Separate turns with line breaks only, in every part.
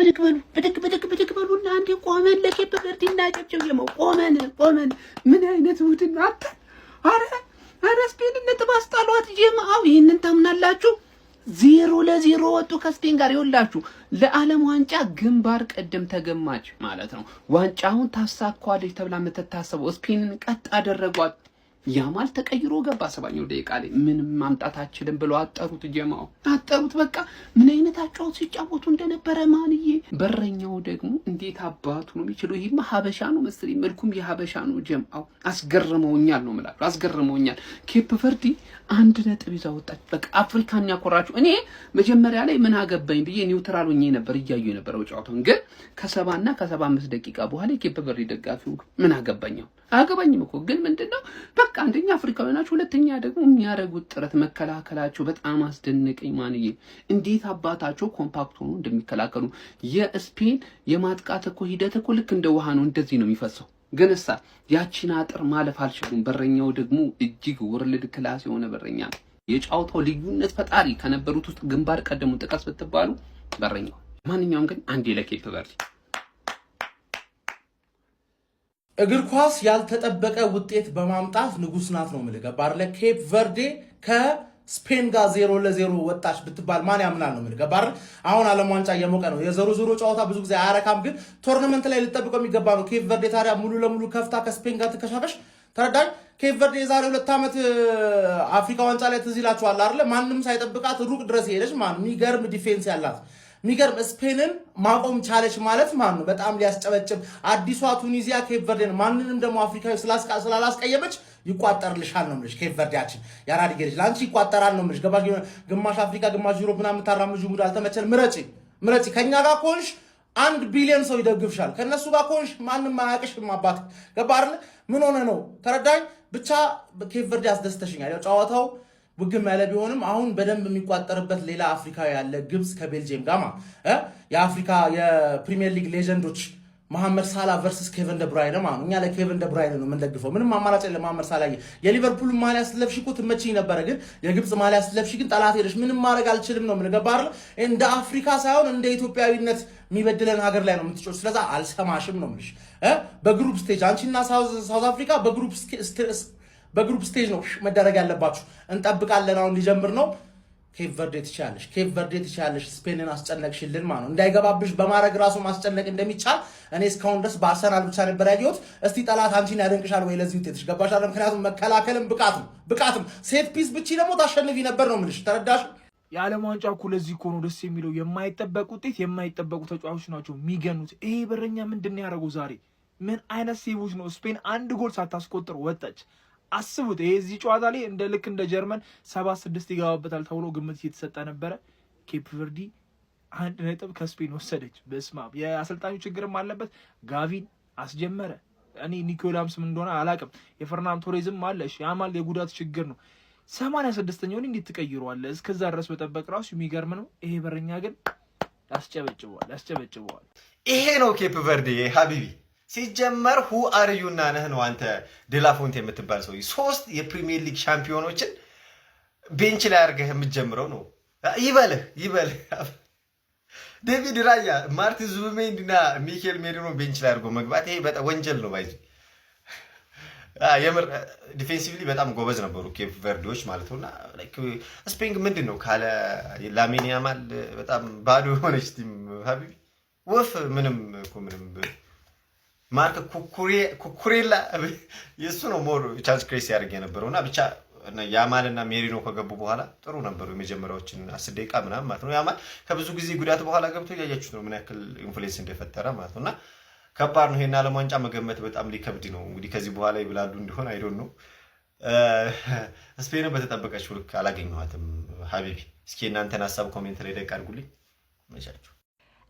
ብድግ በሉና አንዴ ቆመን ለኬፕ ቨርዲ እናጨብጭብ። ቆመን ምን አይነት ውድና አረ ስፔን ነጥብ አስጣሏት ጀማው። ይሄንን ታምናላችሁ? 0-0 ወጡ ከስፔን ጋር። ይኸውላችሁ ለዓለም ዋንጫ ግንባር ቀደም ተገማች ማለት ነው። ዋንጫውን ታሳኳለች ተብላ የምትታሰበው ስፔንን ቀጥ አደረጓት። ያማል ተቀይሮ ገባ 7ኛው ደቂቃ ላይ። ምንም ማምጣት አችልም ብለው አጠሩት ጀማው፣ አጠሩት። በቃ ምን አይነት አጫውት ሲጫወቱ እንደነበረ ማንዬ። በረኛው ደግሞ እንዴት አባቱ ነው የሚችለው? ይሄማ ሀበሻ ነው መሰለኝ፣ መልኩም የሀበሻ ነው ጀማው። አስገርመውኛል ነው የምላችሁ፣ አስገርመውኛል። ኬፕ ቨርዲ 1 ነጥብ ይዛ ወጣች። በቃ አፍሪካን ያኮራችሁ። እኔ መጀመሪያ ላይ ምን አገባኝ ብዬ ኒውትራል ሆኜ ነበር እያዩ የነበረው ጨዋታውን። ግን ከ70 እና ከ75 ደቂቃ በኋላ ኬፕ ቨርዲ ደጋፊው ምን አገባኛው? አገባኝም እኮ ግን ምንድነው በቃ አንደኛ አፍሪካዊ ናቸው፣ ሁለተኛ ደግሞ የሚያደርጉት ጥረት መከላከላቸው በጣም አስደነቀኝ ማንዬ። እንዴት አባታቸው ኮምፓክት ሆኖ እንደሚከላከሉ። የስፔን የማጥቃት እኮ ሂደት እኮ ልክ እንደ ውሃ ነው፣ እንደዚህ ነው የሚፈሰው። ግን እሳ ያቺን አጥር ማለፍ አልችሉም። በረኛው ደግሞ እጅግ ወርልድ ክላስ የሆነ በረኛ ነው። የጫውታው ልዩነት ፈጣሪ ከነበሩት ውስጥ ግንባር ቀደሙ ጥቀስ ብትባሉ በረኛው። ማንኛውም ግን አንዴ ለኬፕ ቨርዲ
እግር ኳስ ያልተጠበቀ ውጤት በማምጣት ንጉስ ናት ነው የምልህ። ገባህ? ኬፕ ቨርዴ ከስፔን ጋር 0-0 ወጣች ብትባል ማን ያምናል ነው የምልህ። ገባህ? አሁን ዓለም ዋንጫ እየሞቀ ነው። የ0-0 ጨዋታ ብዙ ጊዜ አያረካም፣ ግን ቶርናመንት ላይ ልጠብቀው የሚገባ ነው። ኬፕ ቨርዴ ታዲያ ሙሉ ለሙሉ ከፍታ ከስፔን ጋር ትከሻከሽ። ተረዳኝ? ኬፕ ቨርዴ የዛሬ 2 ዓመት አፍሪካ ዋንጫ ላይ ትዝ ይላችኋል አይደል? ማንም ሳይጠብቃት ሩቅ ድረስ ሄደች። የሚገርም ዲፌንስ ያላት ሚገርም ስፔንን ማቆም ቻለች ማለት ማን ነው? በጣም ሊያስጨበጭብ አዲሷ ቱኒዚያ ኬፕ ቨርዴን ማንንም ደግሞ አፍሪካዊ ስላላስቀየመች ይቋጠርልሻል ነው የምልሽ። ኬፕ ቨርዴያችን ያራዲ ገርጅ ላንቺ ይቋጠራል ነው የምልሽ። ገባሽ? ግማሽ አፍሪካ ግማሽ ዩሮፕ ምናምን ታራምጁ ሙድ አልተመቸን። ምረጪ። ከኛ ጋር ኮንሽ 1 ቢሊዮን ሰው ይደግፍሻል። ከነሱ ጋር ኮንሽ ማንንም አያውቅሽም። አባት ገባ አይደል? ምን ሆነ ነው? ተረዳኝ። ብቻ ኬፕ ቨርዴ አስደስተሽኛል። ያው ጨዋታው ውግም ያለ ቢሆንም አሁን በደንብ የሚቋጠርበት ሌላ አፍሪካዊ ያለ ግብጽ ከቤልጂየም ጋር የአፍሪካ የፕሪሚየር ሊግ ሌጀንዶች መሐመድ ሳላ ቨርሰስ ኬቨን ደብራይነ ማለት እኛ ለኬቨን ደብራይነ ነው የምንደግፈው። ምንም አማራጭ የለም። መሐመድ ሳላ የሊቨርፑል ማሊያ ስለብሽ እኮ ትመችኝ ነበረ፣ ግን የግብጽ ማሊያ ስለብሽ ግን ጠላት ሄደሽ ምንም ማድረግ አልችልም ነው ምን ገባር። እንደ አፍሪካ ሳይሆን እንደ ኢትዮጵያዊነት የሚበድለን ሀገር ላይ ነው የምትጮህ። ስለዛ አልሰማሽም ነው የምልሽ። በግሩፕ ስቴጅ አንቺና ሳውዝ አፍሪካ በግሩፕ ስቴጅ ነው መደረግ ያለባችሁ። እንጠብቃለን። አሁን ሊጀምር ነው። ኬፕ ቨርዴ ትችያለሽ። ስፔንን አስጨነቅሽልን ማለት ነው። እንዳይገባብሽ በማድረግ ራሱ ማስጨነቅ እንደሚቻል እኔ እስካሁን ድረስ በአርሰናል ብቻ ነበር ያየሁት። እስቲ ጠላት አንቺን ያደንቅሻል ወይ ለዚህ ውጤትሽ? ገባሽ አይደል? ምክንያቱም መከላከልም ብቃትም ሴት ፒስ ብቻ ደግሞ ታሸንፊ ነበር ነው የምልሽ። ተረዳሽ?
የዓለም ዋንጫ እኮ ለዚህ እኮ ነው ደስ የሚለው። የማይጠበቅ ውጤት፣ የማይጠበቁ ተጫዋቾች ናቸው የሚገኑት። ይሄ በረኛ ምንድን ነው ያደረገው ዛሬ? ምን አይነት ሴቮች ነው? ስፔን 1 ጎል ሳታስቆጥር ወጣች። አስቡት። ይሄ እዚህ ጨዋታ ላይ ልክ እንደ ጀርመን 7-6 ይገባበታል ተብሎ ግምት እየተሰጠ ነበረ። ኬፕ ቨርዲ 1 ነጥብ ከስፔን ወሰደች። በስማም የአሰልጣኙ ችግርም አለበት። ጋቪን አስጀመረ። እኔ ኒኮላምስ ምን እንደሆነ አላውቅም። የፈርናንዶ ቶሬዝም አለሽ። ያማል የጉዳት ችግር ነው። 86ኛውን እንዴት ትቀይሯል? እስከዛ ድረስ በጠበቅ ራሱ የሚገርም ነው። ይሄ በረኛ ግን ያስጨበጭበዋል።
ይሄ ነው ኬፕ ቨርዲ ሀቢቢ። ሲጀመር ሁ አርዩና ነህ ነው አንተ ዴላፎንቴ የምትባል ሰው 3 የፕሪሚየር ሊግ ሻምፒዮኖችን ቤንች ላይ አድርገህ የምትጀምረው ነው። ይበልህ ዴቪድ ራያ፣ ማርቲን ዙቢሜንዲና ሚኬል ሜሪኖ ቤንች ላይ አድርጎ መግባት ይሄ በጣም ወንጀል ነው። ባይዚ የምር ዲፌንሲቭሊ በጣም ጎበዝ ነበሩ ኬፕ ቨርዲዎች ማለት ነውና ስፔን ምንድን ነው ካለ ላሚን ያማል በጣም ባዶ የሆነች ቲም ሀቢቢ ወፍ ምንም ማርክ ኩኩሬላ የሱ ነው ሞር ቻንስ ክሬስ ያደርግ የነበረውና ብቻ ያማልና ሜሪኖ ከገቡ በኋላ ጥሩ ነበሩ። የመጀመሪያዎችን 10 ደቂቃ ምናምን ማለት ነው። ያማል ከብዙ ጊዜ ጉዳት በኋላ ገብቶ ያያችሁት ነው ምን ያክል ኢንፍሉዌንስ እንደፈጠረ ማለት ነውና ከባድ ነው። ይሄን ዓለም ዋንጫ መገመት በጣም ሊከብድ ነው። እንግዲህ ከዚህ በኋላ ይብላሉ እንደሆነ አይዶን ነው። ስፔንን በተጠበቀችው ልክ አላገኘኋትም ሀቢቢ። እስኪ እናንተን ሀሳብ ኮሜንት ላይ ደቅ አድርጉልኝ። መቻችሁ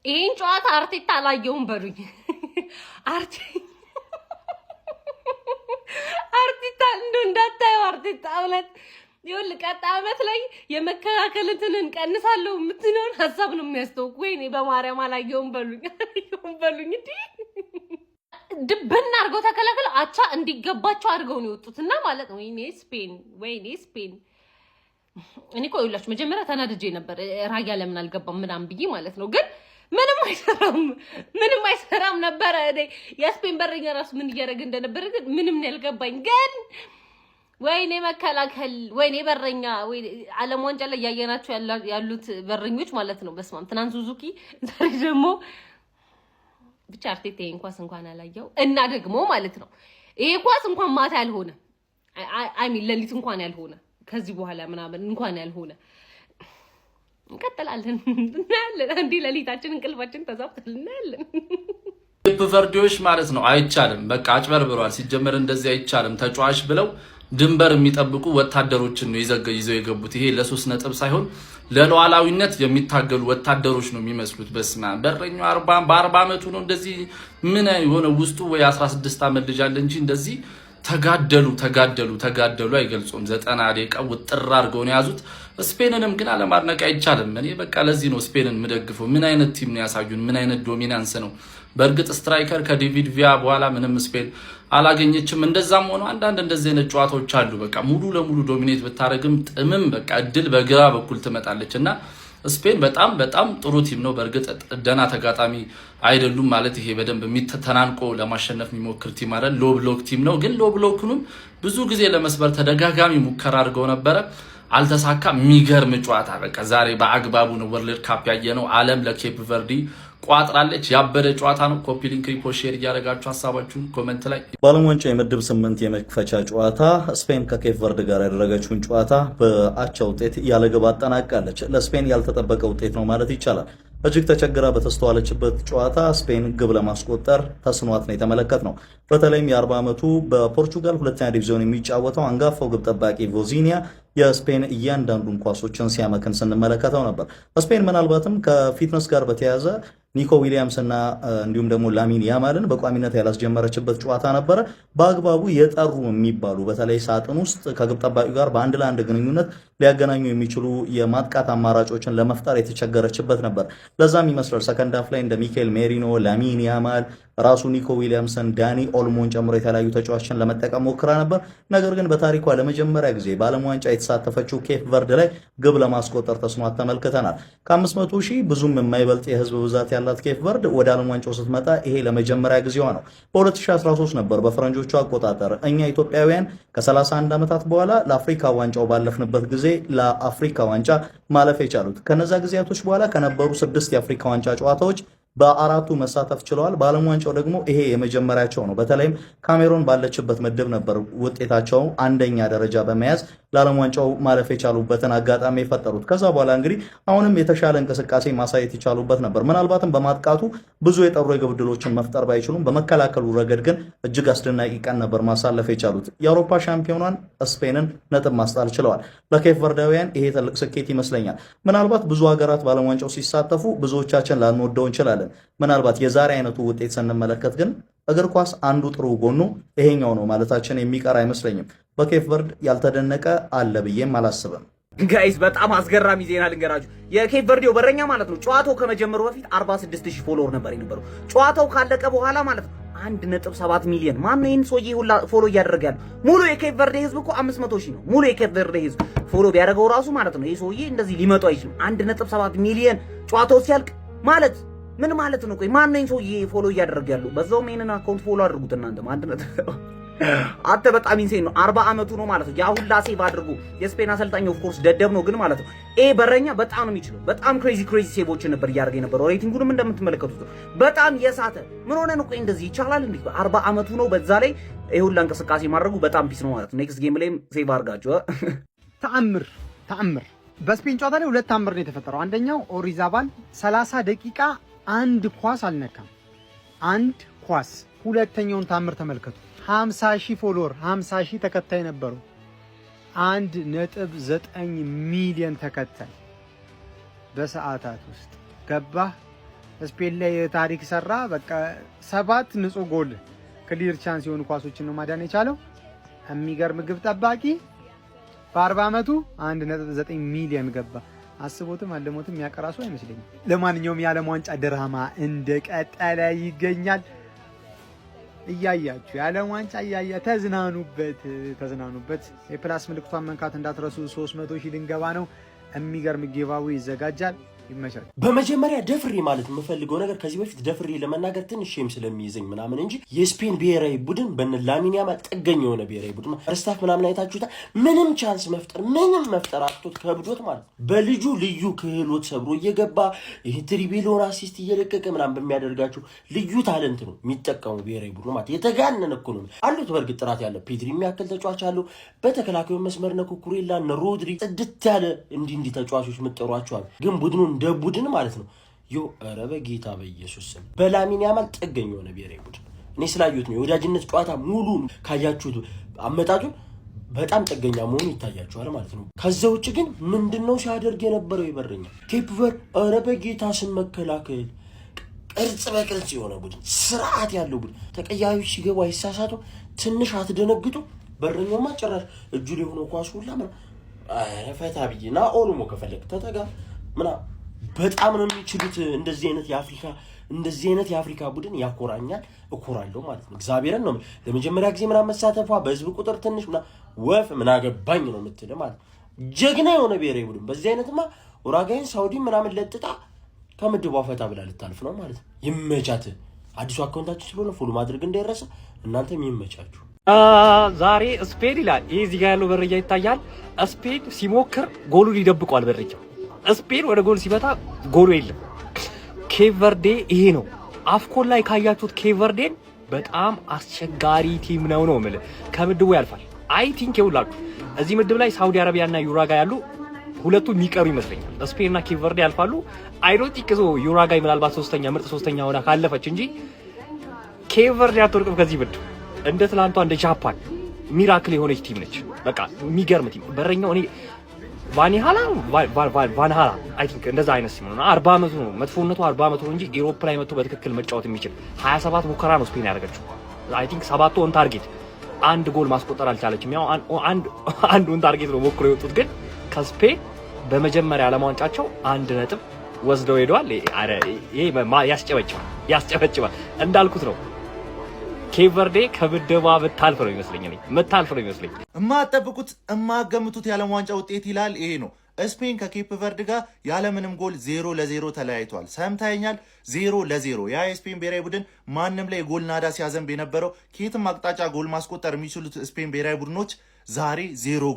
ይሄን ጨዋታ አርቴታ አላየውም በሉኝ። አርቴታ እንደው እንዳታየው አርቴታ እውነት ይኸውልህ ቀጣይ ዓመት ላይ የመከላከልን እንቀንሳለሁ የምትለውን ሀሳብ ነው የሚያስተውቁ። ወይኔ በማርያም አላየውም በሉኝ እንዴ ድብና አድርገው ተከላከለ አቻ እንዲገባቸው አድርገው ነው የወጡትና ማለት ነው። ወይኔ ስፔን እኔ እኮ ይኸውላችሁ መጀመሪያ ተናድጄ ነበር ራያ ለምን አልገባም ምናምን ብዬ ማለት ነው። ግን ምንም አይሰራም ነበረ። የስፔን በረኛ ራሱ ምን እያደረገ እንደነበረ ግን ምንም ያልገባኝ ግን ወይኔ መከላከል ወይኔ በረኛ ወይ ዓለም ዋንጫ ላይ ያየናቸው ያሉት በረኞች ማለት ነው። በስማም ትናንት ሱዙኪ ዛሬ ደግሞ ብቻ አርቴታ እንኳን አላየው እና ደግሞ ማለት ነው ይሄ ኳስ እንኳን ማታ ያልሆነ አይሚን ለሊት እንኳን ያልሆነ ከዚህ በኋላ ምናምን እንኳን ያልሆነ እንቀጥላለን እናያለን። አንዴ ለሊታችን እንቅልፋችን ተዛብቷል እናያለን።
ኬፕ ቨርዴዎች ማለት ነው አይቻልም፣ በቃ አጭበርብሯል። ሲጀመር እንደዚህ አይቻልም። ተጫዋች ብለው ድንበር የሚጠብቁ ወታደሮችን ነው ይዘው የገቡት። ይሄ ለ3 ነጥብ ሳይሆን ለሉዓላዊነት የሚታገሉ ወታደሮች ነው የሚመስሉት። በስማ በረኛው 40 ዓመቱ ነው እንደዚህ ምን የሆነ ውስጡ ወይ 16 ዓመት ልጅ አለ እንጂ እንደዚህ ተጋደሉ አይገልጹም። 90 ደቂቃ ውጥር አድርገው ነው ያዙት። ስፔንንም ግን አለማድነቅ አይቻልም። እኔ በቃ ለዚህ ነው ስፔንን የምደግፈው። ምን አይነት ቲም ነው ያሳዩን፣ ምን አይነት ዶሚናንስ ነው። በእርግጥ ስትራይከር ከዴቪድ ቪያ በኋላ ምንም ስፔን አላገኘችም። እንደዛም ሆኖ አንዳንድ እንደዚህ አይነት ጨዋታዎች አሉ። በቃ ሙሉ ለሙሉ ዶሚኔት ብታረግም ጥምም በቃ እድል በግራ በኩል ትመጣለች እና ስፔን በጣም ጥሩ ቲም ነው። በእርግጥ ደና ተጋጣሚ አይደሉም ማለት ይሄ በደንብ የሚተናንቆ ለማሸነፍ የሚሞክር ቲም አይደል። ሎ ብሎክ ቲም ነው። ግን ሎ ብሎክኑም ብዙ ጊዜ ለመስበር ተደጋጋሚ ሙከራ አድርገው ነበረ፣ አልተሳካ። የሚገርም ጨዋታ በቃ ዛሬ በአግባቡ ነው ወርልድ ካፕ ያየነው። ዓለም ለኬፕ ቨርዲ ቋጥራለች። ያበደ ጨዋታ ነው። ኮፒ ሊንክ ሪፖርት ሼር እያደረጋችሁ ሀሳባችሁን ኮሜንት ላይ።
በዓለም ዋንጫ የምድብ 8 የመክፈቻ ጨዋታ ስፔን ከኬፕ ቨርድ ጋር ያደረገችውን ጨዋታ በአቻ ውጤት ያለ ግብ አጠናቃለች። ለስፔን ያልተጠበቀ ውጤት ነው ማለት ይቻላል። እጅግ ተቸግራ በተስተዋለችበት ጨዋታ ስፔን ግብ ለማስቆጠር ተስኗት ነው የተመለከትነው። በተለይም የ40 ዓመቱ በፖርቹጋል ሁለተኛ ዲቪዚዮን የሚጫወተው አንጋፋው ግብ ጠባቂ ቮዚኒያ የስፔን እያንዳንዱን ኳሶችን ሲያመክን ስንመለከተው ነበር። ስፔን ምናልባትም ከፊትነስ ጋር በተያያዘ ኒኮ ዊሊያምስ እና እንዲሁም ደግሞ ላሚን ያማልን በቋሚነት ያላስጀመረችበት ጨዋታ ነበረ። በአግባቡ የጠሩ የሚባሉ በተለይ ሳጥን ውስጥ ከግብ ጠባቂው ጋር በአንድ ለአንድ ግንኙነት ሊያገናኙ የሚችሉ የማጥቃት አማራጮችን ለመፍጠር የተቸገረችበት ነበር። ለዛም ይመስላል ሰከንድ ሃፍ ላይ እንደ ሚካኤል ሜሪኖ፣ ላሚን ያማል፣ ራሱ ኒኮ ዊሊያምስን፣ ዳኒ ኦልሞን ጨምሮ የተለያዩ ተጫዋቾችን ለመጠቀም ሞክራ ነበር። ነገር ግን በታሪኳ ለመጀመሪያ ጊዜ በዓለም ዋንጫ የተሳተፈችው ኬፕ ቨርድ ላይ ግብ ለማስቆጠር ተስኗት ተመልክተናል። ከ500 ሺህ ብዙም የማይበልጥ የህዝብ ብዛት ያላት ኬፕ ቨርድ ወደ ዓለም ዋንጫው ስትመጣ ይሄ ለመጀመሪያ ጊዜዋ ነው። በ2013 ነበር በፈረንጆቹ አቆጣጠር እኛ ኢትዮጵያውያን ከ31 ዓመታት በኋላ ለአፍሪካ ዋንጫው ባለፍንበት ጊዜ ለአፍሪካ ዋንጫ ማለፍ የቻሉት። ከነዛ ጊዜያቶች በኋላ ከነበሩ 6 የአፍሪካ ዋንጫ ጨዋታዎች በአራቱ መሳተፍ ችለዋል። በዓለም ዋንጫው ደግሞ ይሄ የመጀመሪያቸው ነው። በተለይም ካሜሮን ባለችበት ምድብ ነበር ውጤታቸው አንደኛ ደረጃ በመያዝ ለዓለም ዋንጫው ማለፍ የቻሉበትን አጋጣሚ የፈጠሩት። ከዛ በኋላ እንግዲህ አሁንም የተሻለ እንቅስቃሴ ማሳየት የቻሉበት ነበር። ምናልባትም በማጥቃቱ ብዙ የጠሩ የግብ ዕድሎችን መፍጠር ባይችሉም በመከላከሉ ረገድ ግን እጅግ አስደናቂ ቀን ነበር ማሳለፍ የቻሉት። የአውሮፓ ሻምፒዮኗን ስፔንን ነጥብ ማስጣል ችለዋል። ለኬፕ ቨርዳውያን ይሄ ትልቅ ስኬት ይመስለኛል። ምናልባት ብዙ ሀገራት በዓለም ዋንጫው ሲሳተፉ ብዙዎቻችን ላንወደው እንችላለን። ምናልባት የዛሬ አይነቱ ውጤት ስንመለከት ግን እግር ኳስ አንዱ ጥሩ ጎኑ ይሄኛው ነው ማለታችን የሚቀር አይመስለኝም። በኬፕ ቨርድ ያልተደነቀ አለ ብዬም አላስብም።
ጋይስ በጣም አስገራሚ ዜና ልንገራችሁ። የኬፕ ቨርዴው በረኛ ማለት ነው ጨዋታው ከመጀመሩ በፊት 46000 ፎሎወር ነበር የነበረው። ጨዋታው ካለቀ በኋላ ማለት ነው 1.7 ሚሊዮን። ማን ነው ይሄን ሰውዬ ሁላ ፎሎ እያደረገ ያለው? ሙሉ የኬፕ ቨርዴ ህዝብ እኮ 500,000 ነው። ሙሉ የኬፕ ቨርዴ ህዝብ ፎሎ ቢያደርገው ራሱ ማለት ነው ይሄ ሰውዬ እንደዚህ ሊመጡ አይችልም። 1.7 ሚሊዮን ጨዋታው ሲያልቅ ማለት ምን ማለት ነው? ቆይ ማን ነው ሰውዬ ፎሎ እያደረገ ያለው? በዛውም ይሄንን አካውንት ፎሎ አድርጉት እናንተ። አንተ በጣም ኢንሴን ነው። 40 ዓመቱ ነው ማለት ነው። ያ ሁላ ሴቭ አድርጉ። የስፔን አሰልጣኝ ኦፍ ኮርስ ደደብ ነው ግን ማለት ነው በረኛ በጣም ነው የሚችለው። በጣም ክሬዚ ሴቮችን ነበር እያደረገ የነበረው። ሬቲንጉንም እንደምትመለከቱት በጣም የሳተ ምን ሆነ ነው? ቆይ እንደዚህ ይቻላል እንዴ? 40 ዓመቱ ነው። በዛ ላይ ይሄ ሁላ እንቅስቃሴ ማድረጉ በጣም ፒስ ነው ማለት ነው። ኔክስት ጌም ላይም ሴቭ አድርጋችሁ
ተአምር በስፔን ጨዋታ ላይ ሁለት ተአምር ነው የተፈጠረው። አንደኛው ኦሪዛባል 30 ደቂቃ አንድ ኳስ አልነካም። አንድ ኳስ። ሁለተኛውን ታምር ተመልከቱ። 50,000 ፎሎወር 50,000 ተከታይ ነበሩ። 1.9 ሚሊዮን ተከታይ በሰዓታት ውስጥ ገባህ። ስፔን ላይ ታሪክ ሰራ። በቃ 7 ንጹህ ጎል ክሊር ቻንስ የሆኑ ኳሶችን ነው ማዳን የቻለው። የሚገርም ግብ ጠባቂ በ40 ዓመቱ 1.9 ሚሊዮን ገባ። አስቦትም አለሞትም ያቀራሱ አይመስለኝም። ለማንኛውም የዓለም ዋንጫ ድራማ እንደቀጠለ ይገኛል። እያያችሁ የዓለም ዋንጫ ተዝናኑበት። የፕላስ ምልክቷን መንካት እንዳትረሱ። 300,000 ልንገባ ነው። የሚገርም ጊቫዌ ይዘጋጃል። ይመቻል።
በመጀመሪያ ደፍሬ ማለት የምፈልገው ነገር ከዚህ በፊት ደፍሬ ለመናገር ትንሽ ሼም ስለሚይዘኝ ምናምን እንጂ የስፔን ብሔራዊ ቡድን በነ ላሚን ያማል ጥገኛ የሆነ ብሔራዊ ቡድን ርስታፍ ምናምን አይታችሁታል። ምንም ቻንስ መፍጠር አቅቶት ከብዶት ማለት በልጁ ልዩ ክህሎት ሰብሮ እየገባ ይሄ ትሪቢሎን አሲስት እየለቀቀ ምናምን በሚያደርጋቸው ልዩ ታለንት ነው የሚጠቀሙ ብሔራዊ ቡድን ማለት የተጋነነ እኮ ነው አሉት። በእርግጥ ጥራት ያለው ፔድሪ የሚያክል ተጫዋች አለው። በተከላካዩ መስመር ነው ኩኩሬላ እና ሮድሪ ጽድት ያለ እንዲህ ተጫዋቾች ምጥሯቸዋል። ግን ቡድኑ እንደ ቡድን ማለት ነው ኧረ በጌታ በኢየሱስ ስም በላሚን ያማል ጥገኝ የሆነ ብሔራዊ ቡድን እኔ ስላዩት ነው። የወዳጅነት ጨዋታ ሙሉ ካያችሁት አመጣጡን በጣም ጥገኛ መሆኑ ይታያችኋል ማለት ነው። ከዛ ውጭ ግን ምንድነው ሲያደርግ የነበረው ይበረኛ ኬፕ ቨርድ ኧረ በጌታ ስም መከላከል ቅርጽ በቅርጽ የሆነ ቡድን ስርዓት ያለው ቡድን ተቀያዮች ሲገቡ አይሳሳቱ። ትንሽ አትደነግጡ። በረኛውማ ጭራሽ እጁ ላይ ሆኖ ኳሱ ሁላ ፈታ ብዬ ና ኦልሞ ከፈለግ ተጠጋ በጣም ነው የሚችሉት። እንደዚህ አይነት የአፍሪካ ቡድን ያኮራኛል፣ እኮራለሁ ማለት ነው። እግዚአብሔርን ነው ለመጀመሪያ ጊዜ ምናምን መሳተፏ በህዝብ ቁጥር ትንሽ ወፍ ምን አገባኝ ነው የምትል ማለት ጀግና የሆነ ብሔራዊ ቡድን በዚህ አይነትማ ኡራጋይን ሳውዲ ምናምን ለጥጣ ከምድቧ ፈታ ብላ ልታልፍ ነው ማለት ነው። ይመቻት። አዲሱ አካውንታችሁ ስለሆነ ፎሎ ማድረግ እንዳይረሳ። እናንተም ይመቻችሁ።
ዛሬ ስፔን ይላል። ይሄ እዚህ ጋር ያለው በረጃ ይታያል። ስፔን ሲሞክር ጎሉን ይደብቀዋል በረጃው። ስፔን ወደ ጎል ሲመታ ጎሉ የለም። ኬፕ ቨርዴ ይሄ ነው። አፍኮን ላይ ካያችሁት ኬፕ ቨርዴን በጣም አስቸጋሪ ቲም ነው የምልህ። ከምድቡ ያልፋል። አይ ቲንክ ይውላችሁ እዚህ ምድብ ላይ ሳውዲ አረቢያና ዩራጋይ ያሉ ሁለቱ የሚቀሩ ይመስለኛል። ስፔንና ኬፕ ቨርዴ ያልፋሉ። አይ ዶንት ቲንክ ሶ ዩራጋይ ምናልባት ምርጥ ሶስተኛ ሆና ካለፈች እንጂ ኬፕ ቨርዴ አትወርቅም ከዚህ ምድብ። እንደ ትላንቷ እንደ ጃፓን ሚራክል የሆነች ቲም ነች። በቃ የሚገርም ቲም። በረኛው እኔ ቫንሃላ አይ ቲንክ እንደዛ አይነት ሲሆን 40 ዓመቱ ነው። መጥፎነቱ 40 ዓመቱ ነው እንጂ ኢሮፕ ላይ መጥቶ በትክክል መጫወት የሚችል 27 ሙከራ ነው ስፔን ያደረገችው። አይ ቲንክ 7 ኦን ታርጌት፣ አንድ ጎል ማስቆጠር አልቻለችም። ያው አንድ ኦን ታርጌት ነው ሞክሮ የወጡት። ግን ከስፔን በመጀመሪያ ዓለም ዋንጫቸው 1 ነጥብ ወስደው ሄደዋል። አረ ይሄ ያስጨበጭባል እንዳልኩት ነው። ኬፕ ቨርዴ ከምድቧ የምታልፍ ነው ይመስለኝ።
የማትጠብቁት የማትገምቱት የዓለም ዋንጫ ውጤት ይላል ይሄ ነው። ስፔን ከኬፕ ቨርድ ጋር ያለምንም ጎል 0-0 ተለያይቷል። ሰምታኛል፣ 0-0። ያ የስፔን ብሔራዊ ቡድን ማንም ላይ ጎል ናዳ ሲያዘንብ የነበረው ከየትም አቅጣጫ ጎል ማስቆጠር የሚችሉት ስፔን ብሔራዊ ቡድኖች ዛሬ 0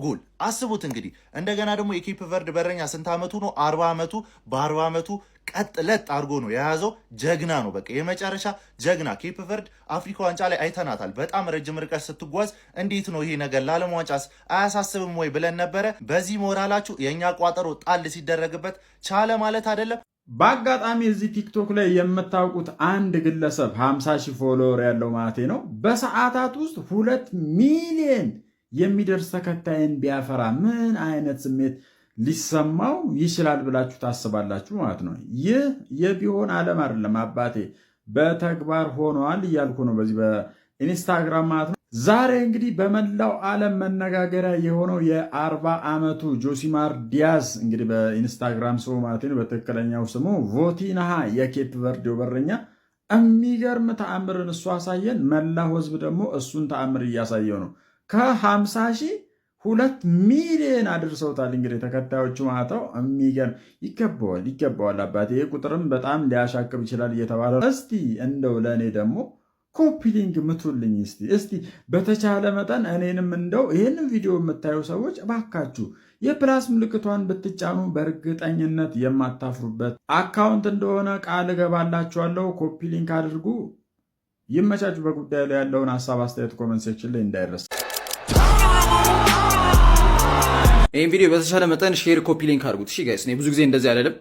ጎል አስቡት እንግዲህ። እንደገና ደግሞ የኬፕ ቨርድ በረኛ ስንት ዓመቱ ነው? 40 ዓመቱ። በ40 ዓመቱ ቀጥ ለጥ አድርጎ ነው የያዘው። ጀግና ነው፣ በቃ የመጨረሻ ጀግና። ኬፕ ቨርድ አፍሪካ ዋንጫ ላይ አይተናታል። በጣም ረጅም ርቀት ስትጓዝ እንዴት ነው ይሄ ነገር ለዓለም ዋንጫስ አያሳስብም ወይ ብለን ነበረ። በዚህ ሞራላችሁ የእኛ ቋጠሮ ጣል ሲደረግበት ቻለ ማለት አይደለም።
በአጋጣሚ እዚህ ቲክቶክ ላይ የምታውቁት አንድ ግለሰብ 50,000 ፎሎወር ያለው ማለቴ ነው በሰዓታት ውስጥ 2 ሚሊዮን የሚደርስ ተከታይን ቢያፈራ ምን አይነት ስሜት ሊሰማው ይችላል ብላችሁ ታስባላችሁ ማለት ነው። ይህ የቢሆን ዓለም አይደለም አባቴ፣ በተግባር ሆኗል እያልኩ ነው በዚህ በኢንስታግራም ማለት ነው። ዛሬ እንግዲህ በመላው ዓለም መነጋገሪያ የሆነው የ40 ዓመቱ ጆሲማር ዲያዝ እንግዲህ በኢንስታግራም ስሙ ማለት ነው በትክክለኛው ስሙ ቮቲናሃ የኬፕ ቨርዴው በረኛ የሚገርም ተአምርን እሱ አሳየን። መላው ህዝብ ደግሞ እሱን ተአምር እያሳየው ነው። ከ50,000 2 ሚሊዮን አድርሰውታል እንግዲህ ተከታዮቹ ማለት ነው። የሚገርም ይገባዋል አባቴ። ይህ ቁጥርም በጣም ሊያሻክብ ይችላል እየተባለ እስቲ እንደው ለእኔ ደግሞ ኮፒ ሊንክ ምቱልኝ እስቲ በተቻለ መጠን እኔንም እንደው ይህንን ቪዲዮ የምታዩ ሰዎች እባካችሁ የፕላስ ምልክቷን ብትጫኑ በእርግጠኝነት የማታፍሩበት አካውንት እንደሆነ ቃል እገባላችኋለሁ። ኮፒ ሊንክ አድርጉ። ይመቻችሁ። በጉዳዩ ላይ ያለውን ሀሳብ አስተያየት ኮመንት ሴክሽን ላይ እንዳይረሳ።
ይህን ቪዲዮ በተቻለ መጠን ሼር ኮፒ ሊንክ አድርጉት። እሺ ጋይስ፣ ብዙ ጊዜ እንደዚህ አይደለም፣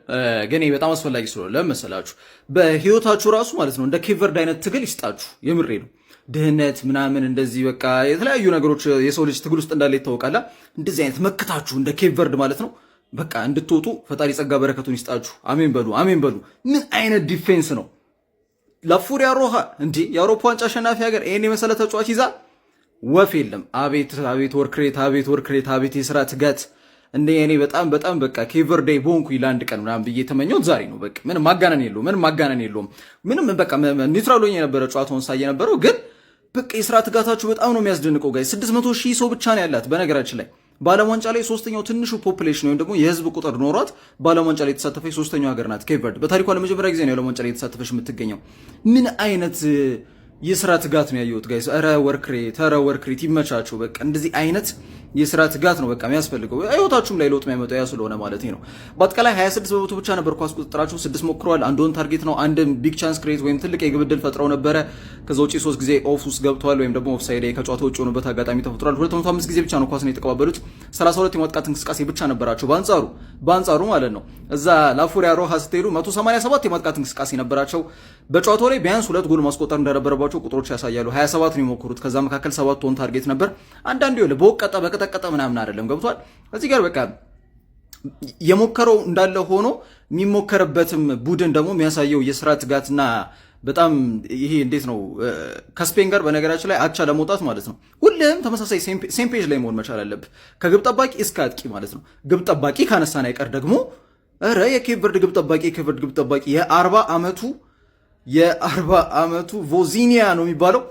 ግን በጣም አስፈላጊ ስለሆነ ለመሰላችሁ በህይወታችሁ ራሱ ማለት ነው እንደ ኬፕ ቨርድ አይነት ትግል ይስጣችሁ። የምሬ ነው። ድህነት ምናምን እንደዚህ በቃ የተለያዩ ነገሮች የሰው ልጅ ትግል ውስጥ እንዳለ ይታወቃል። እንደዚህ አይነት መክታችሁ እንደ ኬፕ ቨርድ ማለት ነው በቃ እንድትወጡ ፈጣሪ ጸጋ በረከቱን ይስጣችሁ። አሜን በሉ፣ አሜን በሉ። ምን አይነት ዲፌንስ ነው ላፉሪያ ሮሃ እንዴ! የአውሮፓ ዋንጫ አሸናፊ ሀገር ይሄን የመሰለ ተጫዋች ይዛ ወፍ የለም። አቤት ወርክሬት፣ አቤት የስራ ትጋት። እንደ እኔ በጣም በቃ ኬፕ ቨርዴ ቦንኩ ለአንድ ቀን ምናምን ብዬ ተመኘሁት። ዛሬ ነው በቃ ምንም ማጋነን የለውም። ምንም በቃ ኒውትራል ሆኜ የነበረ ጨዋታውን ሳየ ነበረው። ግን በቃ የስራ ትጋታችሁ በጣም ነው የሚያስደንቀው ጋይ። 600,000 ሰው ብቻ ነው ያላት በነገራችን ላይ በዓለም ዋንጫ ላይ ሶስተኛው ትንሹ ፖፑሌሽን ወይም ደግሞ የህዝብ ቁጥር ኖሯት በዓለም ዋንጫ ላይ የተሳተፈች ሶስተኛው ሀገር ናት ኬፕ ቨርድ። በታሪኳ ለመጀመሪያ ጊዜ ነው የዓለም ዋንጫ ላይ የተሳተፈች የምትገኘው። ምን አይነት የስራ ትጋት ነው ያየሁት ጋይስ። ኧረ ወርክሬት ይመቻችሁ። በቃ እንደዚህ አይነት የስራ ትጋት ነው በቃ የሚያስፈልገው። ህይወታችሁም ላይ ለውጥ የሚያመጣው ያ ስለሆነ ማለት ነው። በአጠቃላይ 26% ብቻ ነበር ኳስ ቁጥጥራቸው፣ 6 ሞክረዋል። አንድ ኦን ታርጌት ነው፣ አንድ ቢግ ቻንስ ክሬት ወይም ትልቅ የግብ ዕድል ፈጥረው ነበረ። ከዛ ውጪ 3 ጊዜ ኦፍ ውስጥ ገብተዋል ወይም ደግሞ ኦፍሳይድ ከጨዋታ ውጭ ሆኑበት አጋጣሚ ተፈጥሯል። 205 ጊዜ ብቻ ነው ኳስ ነው የተቀባበሉት። 32 የማጥቃት እንቅስቃሴ ብቻ ነበራቸው። በአንጻሩ ማለት ነው እዛ ላፉሪያ ሮሃ ስትሄዱ 187 የማጥቃት እንቅስቃሴ ነበራቸው። በጨዋታው ላይ ቢያንስ 2 ጎል ማስቆጠር እንደነበረባቸው ቁጥሮች ያሳያሉ። 27 ነው የሞከሩት። ከዛ መካከል 7 ኦን ታርጌት ነበር። አንዳንዴ በቀጠቀጠ ምናምን አይደለም ገብቷል። እዚህ ጋር በቃ የሞከረው እንዳለ ሆኖ የሚሞከርበትም ቡድን ደግሞ የሚያሳየው የስራ ትጋትና በጣም ይሄ እንዴት ነው ከስፔን ጋር በነገራችን ላይ አቻ ለመውጣት ማለት ነው ሁሉም ተመሳሳይ ሴም ፔጅ ላይ መሆን መቻል አለብህ፣ ከግብ ጠባቂ እስከ አጥቂ ማለት ነው። ግብ ጠባቂ ካነሳን አይቀር ደግሞ የኬፕ ቨርድ ግብ ጠባቂ የ40 ዓመቱ ቮዚኒያ ነው የሚባለው።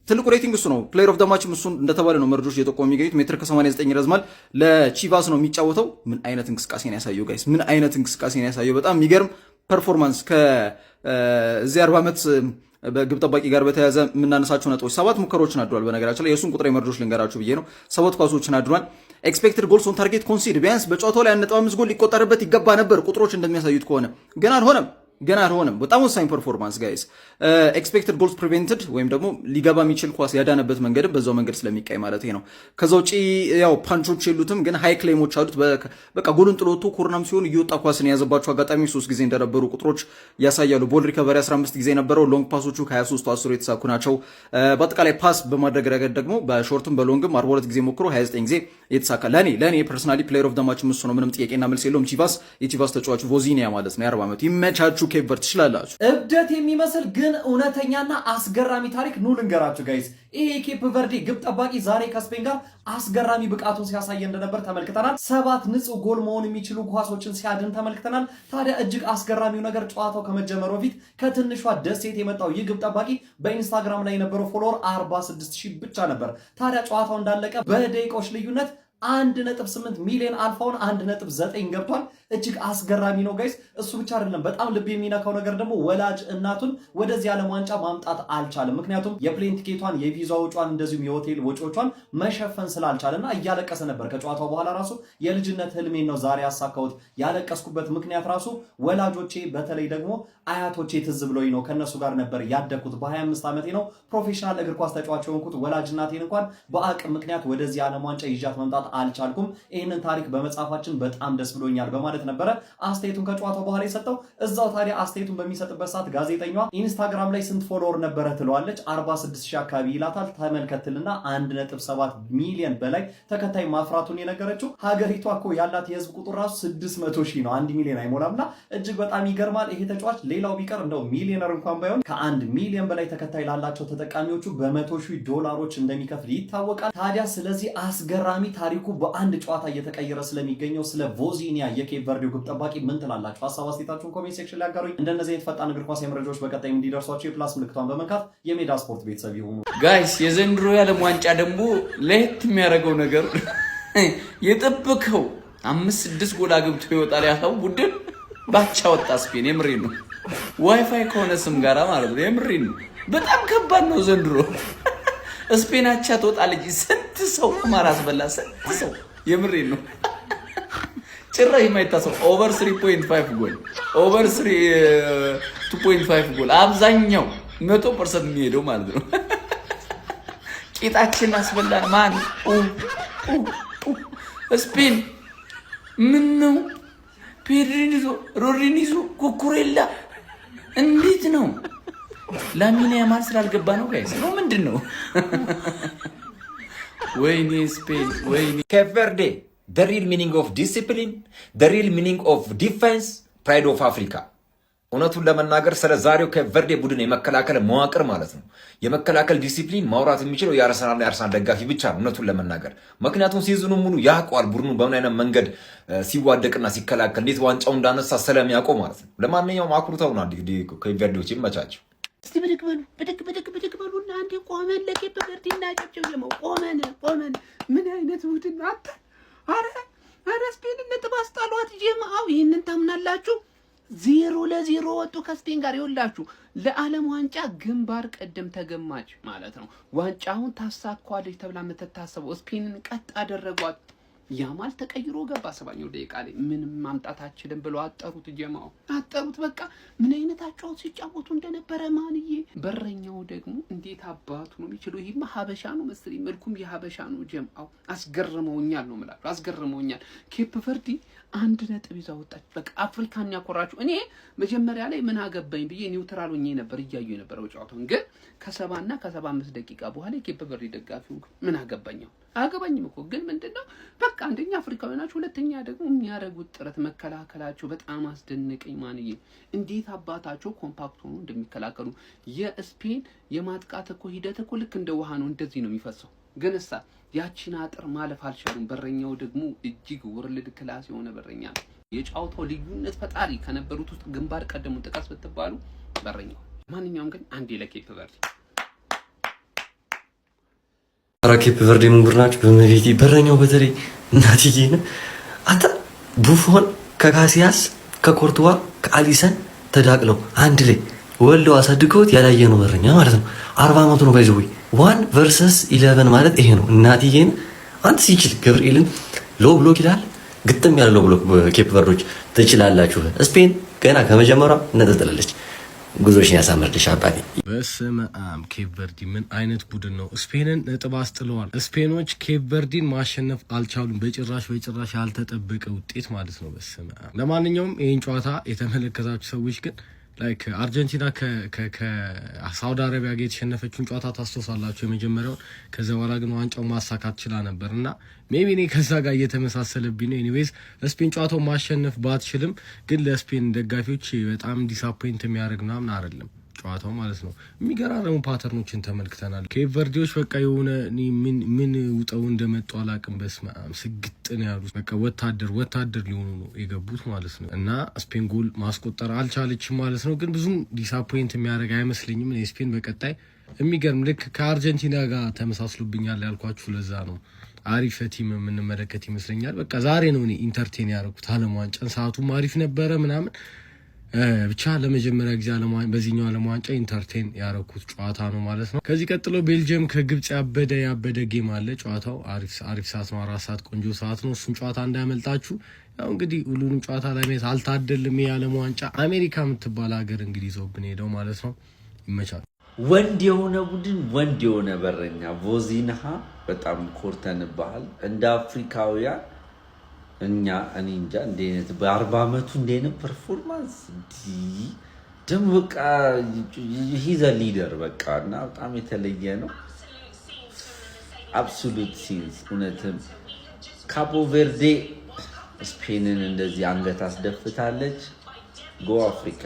ትልቁ ሬቲንግ እሱ ነው። ፕሌየር ኦፍ ደ ማችም እሱን እንደተባለ ነው መረጃዎች እየጠቆሙ የሚገኙት። 1.89 ይረዝማል። ለቺቫስ ነው የሚጫወተው። ምን አይነት እንቅስቃሴ ነው ያሳየው ጋይስ! ምን አይነት እንቅስቃሴ ነው ያሳየው! በጣም የሚገርም ፐርፎርማንስ። ከዚህ 40 ዓመት በግብ ጠባቂ ጋር በተያያዘ የምናነሳቸው ነጥቦች 7 ሙከራዎችን አድሯል። በነገራችን ላይ የእሱን ቁጥር መረጃዎች ልንገራችሁ ብዬ ነው። 7 ኳሶችን አድሯል። ኤክስፔክትድ ጎልስ ኦን ታርጌት ኮንሲድ ቢያንስ በጨዋታው ላይ 1.5 ጎል ሊቆጠርበት ይገባ ነበር ቁጥሮች እንደሚያሳዩት ከሆነ ግን አልሆነም። በጣም ወሳኝ ፐርፎርማንስ ጋይስ። ኤክስፔክትድ ጎልስ ፕሪቬንትድ ወይም ደግሞ ሊገባ የሚችል ኳስ ያዳነበት መንገድም በዛው መንገድ ስለሚቃይ ማለት ነው። ከዛ ውጪ ያው ፓንቾች የሉትም ግን ሃይ ክሌሞች አሉት። በቃ ጎልን ጥሎ ወጥቶ ኮርናም ሲሆን እየወጣ ኳስን የያዘባቸው አጋጣሚዎች 3 ጊዜ እንደነበሩ ቁጥሮች ያሳያሉ። ቦል ሪከቨሪ 15 ጊዜ ነበረው። ሎንግ ፓሶቹ ከ23 10 የተሳኩ ናቸው። በአጠቃላይ ፓስ በማድረግ ረገድ ደግሞ በሾርትም በሎንግም 42 ጊዜ ሞክሮ 29 ጊዜ የተሳካ። ለኔ ፐርሰናሊ ፕሌየር ኦፍ ደ ማች እሱ ነው። ምንም ጥያቄና መልስ የለውም። የቺቫስ ተጫዋቹ ቮዚኒያ ማለት ነው። የ40 ዓመቱ ይመቻችሁ። ኬፕ ቨርድ ትችላላችሁ።
እብደት የሚመስል ግን እውነተኛና አስገራሚ ታሪክ ኑ ልንገራችሁ ጋይስ። ይሄ የኬፕ ቨርዴ ግብ ጠባቂ ዛሬ ከስፔን ጋር አስገራሚ ብቃቱን ሲያሳይ እንደነበር ተመልክተናል። 7 ንጹህ ጎል መሆን የሚችሉ ኳሶችን ሲያድን ተመልክተናል። ታዲያ እጅግ አስገራሚው ነገር ጨዋታው ከመጀመሩ በፊት ከትንሿ ደሴት የመጣው ይህ ግብ ጠባቂ በኢንስታግራም ላይ የነበረው ፎሎወር 46,000 ብቻ ነበር። ታዲያ ጨዋታው እንዳለቀ በደቂቃዎች ልዩነት 1.8 ሚሊዮን አልፋውን 1.9 ገብቷል። እጅግ አስገራሚ ነው ጋይስ። እሱ ብቻ አይደለም፣ በጣም ልብ የሚነካው ነገር ደግሞ ወላጅ እናቱን ወደዚህ ዓለም ዋንጫ ማምጣት አልቻለም። ምክንያቱም የፕሌን ቲኬቷን፣ የቪዛ ወጪዋን እንደዚሁም የሆቴል ወጪዎቿን መሸፈን ስላልቻለና እያለቀሰ ነበር። ከጨዋታው በኋላ ራሱ የልጅነት ህልሜን ነው ዛሬ ያሳካሁት፣ ያለቀስኩበት ምክንያት ራሱ ወላጆቼ በተለይ ደግሞ አያቶቼ ትዝ ብሎኝ ነው። ከነሱ ጋር ነበር ያደግኩት። በ25 ዓመቴ ነው ፕሮፌሽናል እግር ኳስ ተጫዋች የሆንኩት። ወላጅ እናቴን እንኳን በአቅም ምክንያት ወደዚህ ዓለም ዋንጫ ይዣት መምጣት አልቻልኩም። ይህንን ታሪክ በመጻፋችን በጣም ደስ ብሎኛል በማለት ነበረ አስተያየቱን ከጨዋታው በኋላ የሰጠው። እዛው ታዲያ አስተያየቱን በሚሰጥበት ሰዓት ጋዜጠኛዋ ኢንስታግራም ላይ ስንት ፎሎወር ነበረ ትለዋለች። 46,000 አካባቢ ይላታል። ተመልከትልና 1.7 ሚሊዮን በላይ ተከታይ ማፍራቱን የነገረችው። ሀገሪቷ እኮ ያላት የህዝብ ቁጥር ራሱ 600,000 ነው፣ 1 ሚሊዮን አይሞላምና እጅግ በጣም ይገርማል። ይሄ ተጫዋች ሌላው ቢቀር እንደው ሚሊዮነር እንኳን ባይሆን ከ1 ሚሊዮን በላይ ተከታይ ላላቸው ተጠቃሚዎቹ $100,000 እንደሚከፍል ይታወቃል። ታዲያ ስለዚህ አስገራሚ ታሪኩ በአንድ ጨዋታ እየተቀየረ ስለሚገኘው ስለ ቮዚኒያ የኬፕ ቨርዴው ግብ ጠባቂ ምን ትላላችሁ? ሀሳብ አስተያየታችሁን ኮሜንት ሴክሽን ላይ አጋሩኝ። እንደነዚህ አይነት ፈጣን እግር ኳስ መረጃዎች በቀጣይ እንዲደርሷችሁ የፕላስ ምልክቷን በመንካት የሜዳ ስፖርት ቤተሰብ ይሁኑ።
ጋይስ የዘንድሮ የዓለም ዋንጫ ደግሞ ለየት የሚያደርገው ነገር የጠበቀው 5-6 ጎል አግብቶ ይወጣል ያለው ቡድን ባቻ ወጣ ስፔን። የምሬን ነው። ዋይፋይ ከሆነ ስም ጋራ ማለት ነው። የምሬን ነው። በጣም ከባድ ነው ዘንድሮ። ስፔን አቻ ትወጣለች። ስንት ሰው ማራስ በላ፣ ስንት ሰው የምሬን ነው። ጭራሽ የማይታሰብ ኦቨር 3.5 ጎል ኦቨር 2.5 ጎል አብዛኛው 100% የሚሄደው ማለት ነው። ቂጣችን አስበላን ማን ስፔን ምን ነው ፔድሪኒዞ ሮድሪኒዞ ኩኩሬላ እንዴት ነው ላሚን ያማል ስላልገባ ነው ጋይስ ነው ምንድን ነው? ወይኔ ስፔን ወይኔ
ኬፕ ቨርዴ the real meaning of discipline the real meaning of defense pride of Africa። እውነቱን ለመናገር ስለ ዛሬው ኬፕ ቨርዴ ቡድን የመከላከል መዋቅር ማለት ነው የመከላከል ዲሲፕሊን ማውራት የሚችለው የአርሰናል ደጋፊ ብቻ ነው እውነቱን ለመናገር። ምክንያቱም ሲዝኑ ሙሉ ያውቀዋል ቡድኑ በምን አይነት መንገድ ሲዋደቅና ሲከላከል እንዴት ዋንጫው እንዳነሳ ስለሚያውቀው ማለት ነው። ለማንኛውም አኩርተውና ኬፕ ቨርዴዎች ይመቻቸው።
እስቲ ብድግ በሉና አንዴ ቆመን ለኬፕ ቨርዴ እናጨብጭብ። ቆመን ምን አይነት ቡድን አታ አረ ስፔን ነጥብ አስጣሏት ጀማው። ይህንን ታምናላችሁ? 0-0 ወጡ ከስፔን ጋር። ይኸውላችሁ ለዓለም ዋንጫ ግንባር ቀደም ተገማች ማለት ነው። ዋንጫውን ታሳኳለች ተብላ የምትታሰበው ስፔንን ቀጥ አደረጓት። ያማል ተቀይሮ ገባ 7ኛው ደቂቃ ላይ። ምንም ማምጣት አችልም ብሎ አጠሩት ጀማው፣ አጠሩት። በቃ ምን አይነት አጫወት ሲጫወቱ እንደነበረ ማንዬ። በረኛው ደግሞ እንዴት አባቱ ነው የሚችለው? ይሄማ ሀበሻ ነው መሰለኝ፣ መልኩም የሀበሻ ነው ጀማው። አስገርመውኛል ነው የምላችሁ፣ አስገርመውኛል። ኬፕ ቨርዲ 1 ነጥብ ይዛ ወጣች። በቃ አፍሪካን ያኮራችሁ። እኔ መጀመሪያ ላይ ምን አገባኝ ብዬ ኒውትራል ሆኜ ነበር እያዩ የነበረው ጨዋታውን። ግን ከ70 እና ከ75 ደቂቃ በኋላ ኬፕ ቨርዲ ደጋፊው ምን አገባኛው? አገባኝም እኮ ግን ምንድነው በቃ አንደኛ አፍሪካዊ ናቸው፣ ሁለተኛ ደግሞ የሚያደርጉት ጥረት መከላከላቸው በጣም አስደነቀኝ ማንዬ። እንዴት አባታቸው ኮምፓክት ሆኖ እንደሚከላከሉ። የስፔን የማጥቃት እኮ ሂደት እኮ ልክ እንደ ውሃ ነው፣ እንደዚህ ነው የሚፈሰው። ግን እሳ ያቺን አጥር ማለፍ አልቻሉም። በረኛው ደግሞ እጅግ ወርልድ ክላስ የሆነ በረኛ ነው። የጫውታው ልዩነት ፈጣሪ ከነበሩት ውስጥ ግንባር ቀደሙን ጥቀስ ብትባሉ በረኛው። ማንኛውም ግን አንዴ ለኬፕ ቨርዲ
ኬፕ ቨርዲ ምንጉር ናቸው በመቤቴ። በረኛው በተለይ እናትዬ ነው። አንተ ቡፎን ከካሲያስ ከኮርቱዋ ከአሊሰን ተዳቅለው አንድ ላይ ወልደው አሳድገውት ያላየ ነው በረኛ ማለት ነው። 40 ዓመቱ ነው ባይዘው 1 ቨርሰስ 11 ማለት ይሄ ነው እናትዬን። አንተ ሲችል ገብርኤልን ሎ ብሎክ ይላል። ግጥም ያለ ሎ ብሎክ ኬፕ ቨርዶች ትችላላችሁ። ስፔን ገና ከመጀመሪያው ነጥጥላለች። ጉዞሽን ያሳምርልሽ አባቴ።
በስመ አብ ኬፕ ቨርዲ ምን አይነት ቡድን ነው? ስፔንን ነጥብ አስጥለዋል። ስፔኖች ኬፕ ቨርዲን ማሸነፍ አልቻሉም። በጭራሽ ያልተጠበቀ ውጤት ማለት ነው። በስመ አብ። ለማንኛውም ይህን ጨዋታ የተመለከታችሁ ሰዎች ግን ላይክ አርጀንቲና ከሳውዲ አረቢያ ጋር የተሸነፈችውን ጨዋታ ታስታውሳላችሁ፣ የመጀመሪያውን። ከዛ በኋላ ግን ዋንጫው ማሳካት ችላ ነበር እና ሜቢ እኔ ከዛ ጋር እየተመሳሰለብኝ ነው። ኤኒዌይስ ስፔን ጨዋታው ማሸነፍ ባትችልም ግን ለስፔን ደጋፊዎች በጣም ዲስአፖይንት የሚያደርግ ምናምን አይደለም ጨዋታው ማለት ነው። የሚገራረሙ ፓተርኖችን ተመልክተናል። ኬፕ ቨርዲዎች በቃ የሆነ ምን ውጠው እንደመጡ አላቅም። በስመ አብ ስግጥ ነው ያሉት። በቃ ወታደር ሊሆኑ ነው የገቡት ማለት ነው። እና ስፔን ጎል ማስቆጠር አልቻለችም ማለት ነው። ግን ብዙም ዲስአፖይንት የሚያደርግ አይመስለኝም። ስፔን በቀጣይ የሚገርም ልክ ከአርጀንቲና ጋር ተመሳስሎብኛል ያልኳችሁ ለዛ ነው። አሪፍ ቲም የምንመለከት ይመስለኛል። በቃ ዛሬ ነው እኔ ኢንተርቴን ያደረኩት ዓለም ዋንጫን። ሰዓቱም አሪፍ ነበረ ምናምን ብቻ ለመጀመሪያ ጊዜ በዚህኛው ዓለም ዋንጫ ኢንተርቴን ያረኩት ጨዋታ ነው ማለት ነው። ከዚህ ቀጥሎ ቤልጅየም ከግብጽ ያበደ ጌም አለ። ጨዋታው አሪፍ ሰዓት ነው፣ 4 ሰዓት ቆንጆ ሰዓት ነው። እሱን ጨዋታ እንዳያመልጣችሁ። ያው እንግዲህ ሁሉንም ጨዋታ ላይ ማየት አልታደልም። የዓለም ዋንጫ አሜሪካ የምትባል ሀገር እንግዲህ ይዘውብን ሄደው ማለት ነው። ይመቻል።
ወንድ የሆነ ቡድን ወንድ የሆነ በረኛ ቮዚንሃ በጣም ኮርተንባል እንደ አፍሪካውያን እኔ እንጃ እንደ አይነት በ40 ዓመቱ እንደ አይነት ፐርፎርማንስ ደግሞ በቃ ሂዘ ሊደር በቃ እና በጣም የተለየ ነው። አብሶሉት ሲንስ እውነትም ካፖ ቬርዴ ስፔንን እንደዚህ አንገት አስደፍታለች። ጎ አፍሪካ።